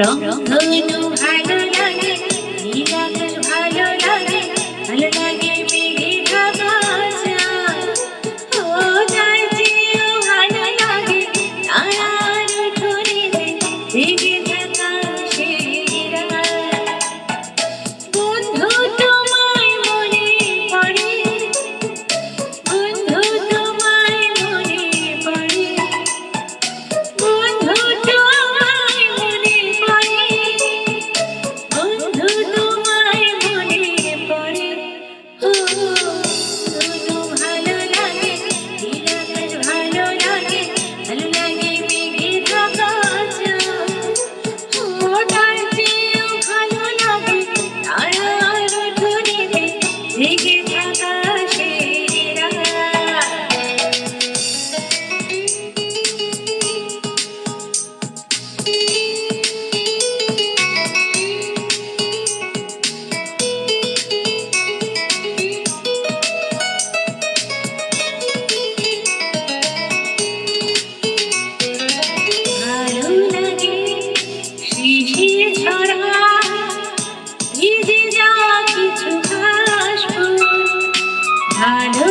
রংধনু ভালো লাগে, নীল আকাশ ভালো লাগে, ভালো লাগে মেঘের আকাশ। ও তার চেয়েও ভালো লাগে তারার উঠোনেতে জেগে থাকা সেই রাত। বন্ধু তোমায় মনে পড়ে, বন্ধু তোমায় মনে পড়ে, বন্ধু তোমায় মনে পড়ে, বন্ধু তোমায় মনে পড়ে। ও বন্ধু ভালো লাগে, নীল আকাশ ভালো লাগে, ভালো লাগে মেঘের আকাশ। ও তার চেয়েও ভালো লাগে তারার উঠোনেতে জেগে থাকা সেই রাত। ভালো লাগে শিশির ঝরা, ভিজে যাওয়া কিছু ঘাস ফুল। ভালো